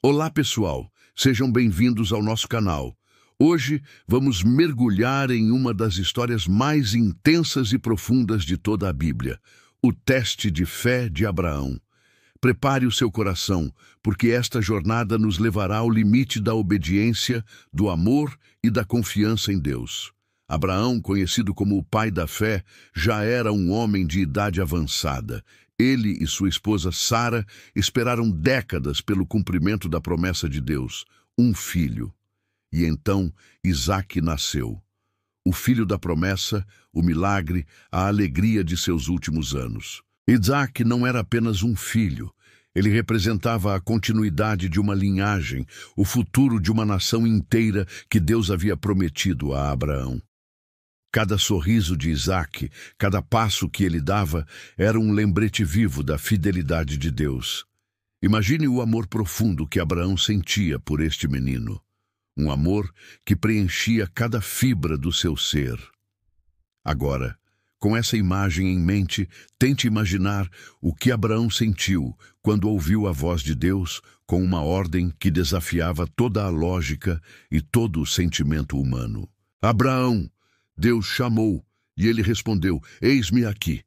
Olá, pessoal! Sejam bem-vindos ao nosso canal. Hoje vamos mergulhar em uma das histórias mais intensas e profundas de toda a Bíblia, o teste de fé de Abraão. Prepare o seu coração, porque esta jornada nos levará ao limite da obediência, do amor e da confiança em Deus. Abraão, conhecido como o pai da fé, já era um homem de idade avançada. Ele e sua esposa Sara esperaram décadas pelo cumprimento da promessa de Deus, um filho. E então Isaque nasceu. O filho da promessa, o milagre, a alegria de seus últimos anos. Isaque não era apenas um filho. Ele representava a continuidade de uma linhagem, o futuro de uma nação inteira que Deus havia prometido a Abraão. Cada sorriso de Isaque, cada passo que ele dava, era um lembrete vivo da fidelidade de Deus. Imagine o amor profundo que Abraão sentia por este menino. Um amor que preenchia cada fibra do seu ser. Agora, com essa imagem em mente, tente imaginar o que Abraão sentiu quando ouviu a voz de Deus com uma ordem que desafiava toda a lógica e todo o sentimento humano. Abraão! Deus chamou, e ele respondeu, eis-me aqui.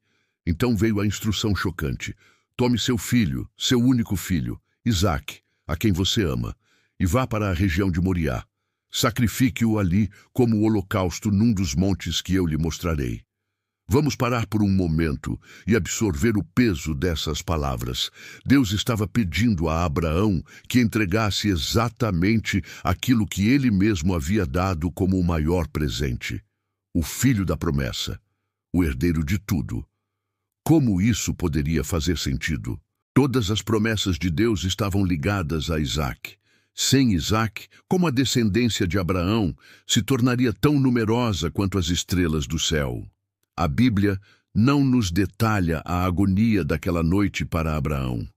Então veio a instrução chocante. Tome seu filho, seu único filho, Isaque, a quem você ama, e vá para a região de Moriá. Sacrifique-o ali como holocausto num dos montes que eu lhe mostrarei. Vamos parar por um momento e absorver o peso dessas palavras. Deus estava pedindo a Abraão que entregasse exatamente aquilo que ele mesmo havia dado como o maior presente. O filho da promessa, o herdeiro de tudo. Como isso poderia fazer sentido? Todas as promessas de Deus estavam ligadas a Isaque. Sem Isaque, como a descendência de Abraão se tornaria tão numerosa quanto as estrelas do céu? A Bíblia não nos detalha a agonia daquela noite para Abraão.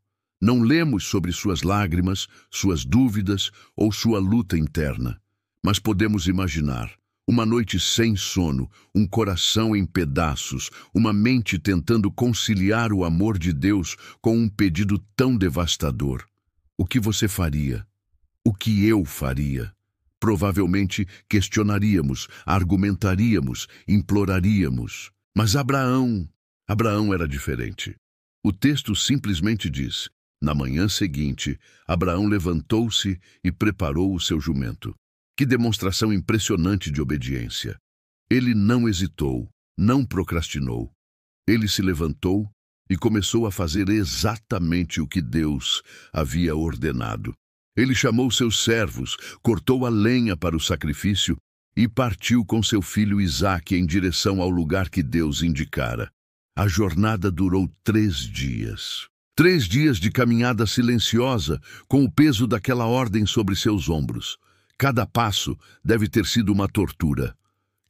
Não lemos sobre suas lágrimas, suas dúvidas ou sua luta interna, mas podemos imaginar. Uma noite sem sono, um coração em pedaços, uma mente tentando conciliar o amor de Deus com um pedido tão devastador. O que você faria? O que eu faria? Provavelmente questionaríamos, argumentaríamos, imploraríamos. Mas Abraão era diferente. O texto simplesmente diz, na manhã seguinte, Abraão levantou-se e preparou o seu jumento. Que demonstração impressionante de obediência! Ele não hesitou, não procrastinou. Ele se levantou e começou a fazer exatamente o que Deus havia ordenado. Ele chamou seus servos, cortou a lenha para o sacrifício e partiu com seu filho Isaque em direção ao lugar que Deus indicara. A jornada durou 3 dias. 3 dias de caminhada silenciosa, com o peso daquela ordem sobre seus ombros. Cada passo deve ter sido uma tortura.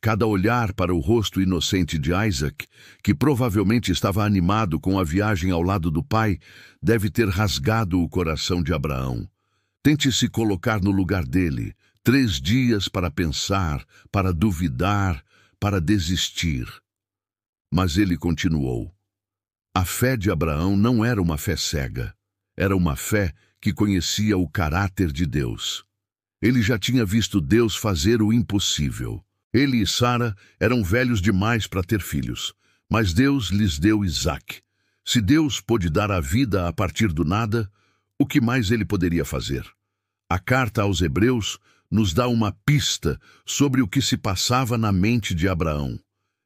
Cada olhar para o rosto inocente de Isaac, que provavelmente estava animado com a viagem ao lado do pai, deve ter rasgado o coração de Abraão. Tente se colocar no lugar dele. 3 dias para pensar, para duvidar, para desistir. Mas ele continuou. A fé de Abraão não era uma fé cega. Era uma fé que conhecia o caráter de Deus. Ele já tinha visto Deus fazer o impossível. Ele e Sara eram velhos demais para ter filhos, mas Deus lhes deu Isaque. Se Deus pôde dar a vida a partir do nada, o que mais ele poderia fazer? A carta aos Hebreus nos dá uma pista sobre o que se passava na mente de Abraão.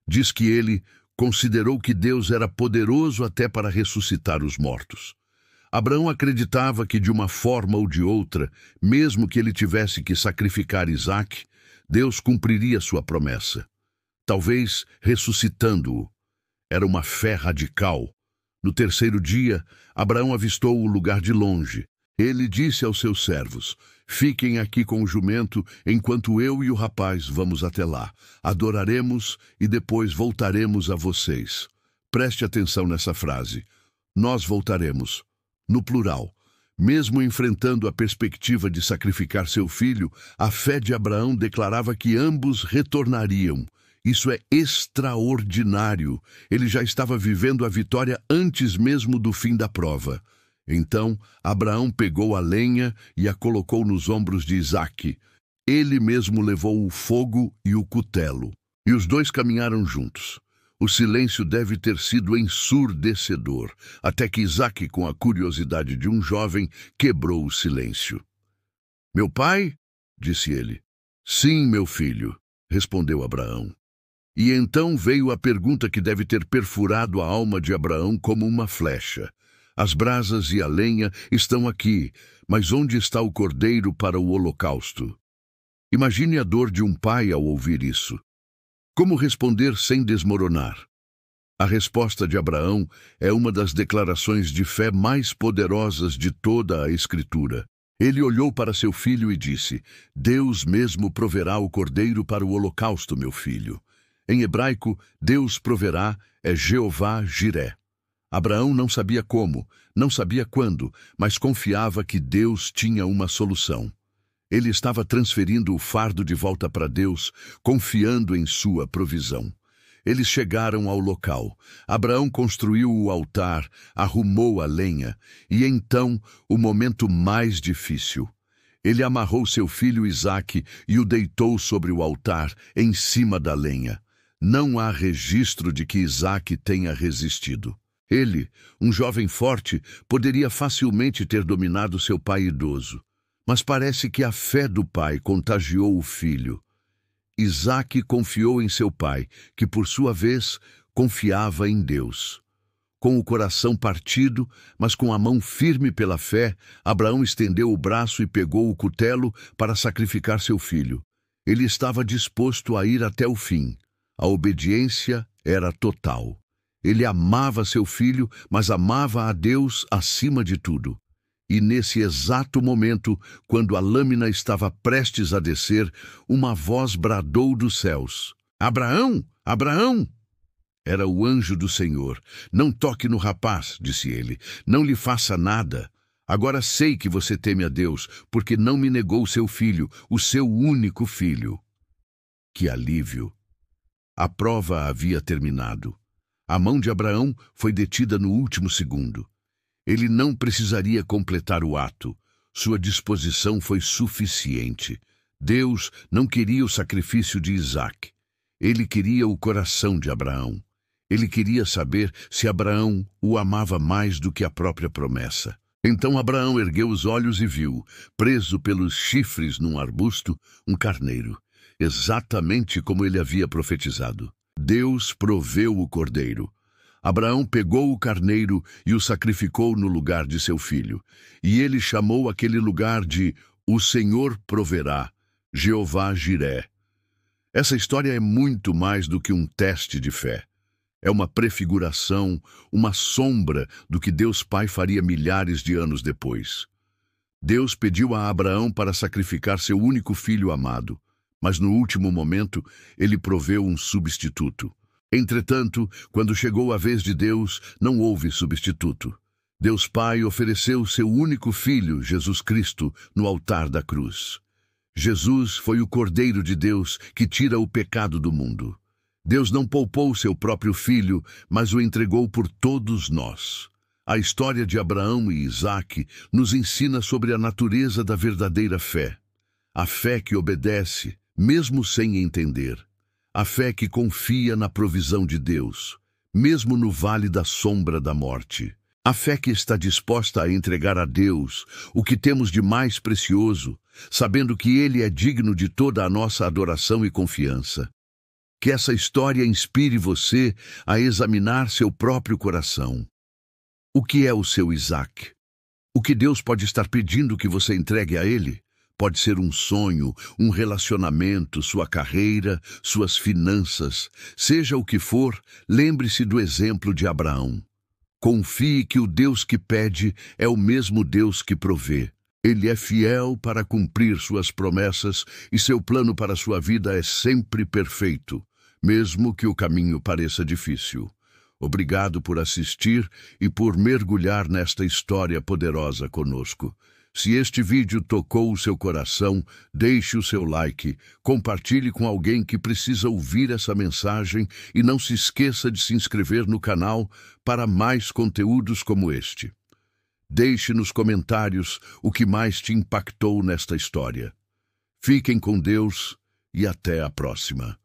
Diz que ele considerou que Deus era poderoso até para ressuscitar os mortos. Abraão acreditava que de uma forma ou de outra, mesmo que ele tivesse que sacrificar Isaque, Deus cumpriria sua promessa. Talvez ressuscitando-o. Era uma fé radical. No 3º dia, Abraão avistou o lugar de longe. Ele disse aos seus servos, fiquem aqui com o jumento enquanto eu e o rapaz vamos até lá. Adoraremos e depois voltaremos a vocês. Preste atenção nessa frase. Nós voltaremos. No plural, mesmo enfrentando a perspectiva de sacrificar seu filho, a fé de Abraão declarava que ambos retornariam. Isso é extraordinário. Ele já estava vivendo a vitória antes mesmo do fim da prova. Então Abraão pegou a lenha e a colocou nos ombros de Isaque. Ele mesmo levou o fogo e o cutelo, e os dois caminharam juntos. O silêncio deve ter sido ensurdecedor, até que Isaque, com a curiosidade de um jovem, quebrou o silêncio. "Meu pai?" disse ele. "Sim, meu filho", respondeu Abraão. E então veio a pergunta que deve ter perfurado a alma de Abraão como uma flecha. "As brasas e a lenha estão aqui, mas onde está o cordeiro para o holocausto?" Imagine a dor de um pai ao ouvir isso. Como responder sem desmoronar? A resposta de Abraão é uma das declarações de fé mais poderosas de toda a Escritura. Ele olhou para seu filho e disse: "Deus mesmo proverá o cordeiro para o holocausto, meu filho." Em hebraico, Deus proverá é Jeová Jiré. Abraão não sabia como, não sabia quando, mas confiava que Deus tinha uma solução. Ele estava transferindo o fardo de volta para Deus, confiando em sua provisão. Eles chegaram ao local. Abraão construiu o altar, arrumou a lenha, e então o momento mais difícil. Ele amarrou seu filho Isaque e o deitou sobre o altar, em cima da lenha. Não há registro de que Isaque tenha resistido. Ele, um jovem forte, poderia facilmente ter dominado seu pai idoso. Mas parece que a fé do pai contagiou o filho. Isaque confiou em seu pai, que por sua vez confiava em Deus. Com o coração partido, mas com a mão firme pela fé, Abraão estendeu o braço e pegou o cutelo para sacrificar seu filho. Ele estava disposto a ir até o fim. A obediência era total. Ele amava seu filho, mas amava a Deus acima de tudo. E nesse exato momento, quando a lâmina estava prestes a descer, uma voz bradou dos céus: "Abraão! Abraão!" Era o anjo do Senhor. "Não toque no rapaz", disse ele. "Não lhe faça nada. Agora sei que você teme a Deus, porque não me negou seu filho, o seu único filho." Que alívio! A prova havia terminado. A mão de Abraão foi detida no último segundo. Ele não precisaria completar o ato. Sua disposição foi suficiente. Deus não queria o sacrifício de Isaque. Ele queria o coração de Abraão. Ele queria saber se Abraão o amava mais do que a própria promessa. Então Abraão ergueu os olhos e viu, preso pelos chifres num arbusto, um carneiro, exatamente como ele havia profetizado. Deus proveu o cordeiro. Abraão pegou o carneiro e o sacrificou no lugar de seu filho. E ele chamou aquele lugar de "O Senhor proverá", Jeová Jiré. Essa história é muito mais do que um teste de fé. É uma prefiguração, uma sombra do que Deus Pai faria milhares de anos depois. Deus pediu a Abraão para sacrificar seu único filho amado, mas no último momento ele proveu um substituto. Entretanto, quando chegou a vez de Deus, não houve substituto. Deus Pai ofereceu seu único filho, Jesus Cristo, no altar da cruz. Jesus foi o Cordeiro de Deus que tira o pecado do mundo. Deus não poupou seu próprio filho, mas o entregou por todos nós. A história de Abraão e Isaque nos ensina sobre a natureza da verdadeira fé. A fé que obedece, mesmo sem entender. A fé que confia na provisão de Deus, mesmo no vale da sombra da morte. A fé que está disposta a entregar a Deus o que temos de mais precioso, sabendo que Ele é digno de toda a nossa adoração e confiança. Que essa história inspire você a examinar seu próprio coração. O que é o seu Isaque? O que Deus pode estar pedindo que você entregue a Ele? Pode ser um sonho, um relacionamento, sua carreira, suas finanças. Seja o que for, lembre-se do exemplo de Abraão. Confie que o Deus que pede é o mesmo Deus que provê. Ele é fiel para cumprir suas promessas e seu plano para sua vida é sempre perfeito, mesmo que o caminho pareça difícil. Obrigado por assistir e por mergulhar nesta história poderosa conosco. Se este vídeo tocou o seu coração, deixe o seu like, compartilhe com alguém que precisa ouvir essa mensagem e não se esqueça de se inscrever no canal para mais conteúdos como este. Deixe nos comentários o que mais te impactou nesta história. Fiquem com Deus e até a próxima.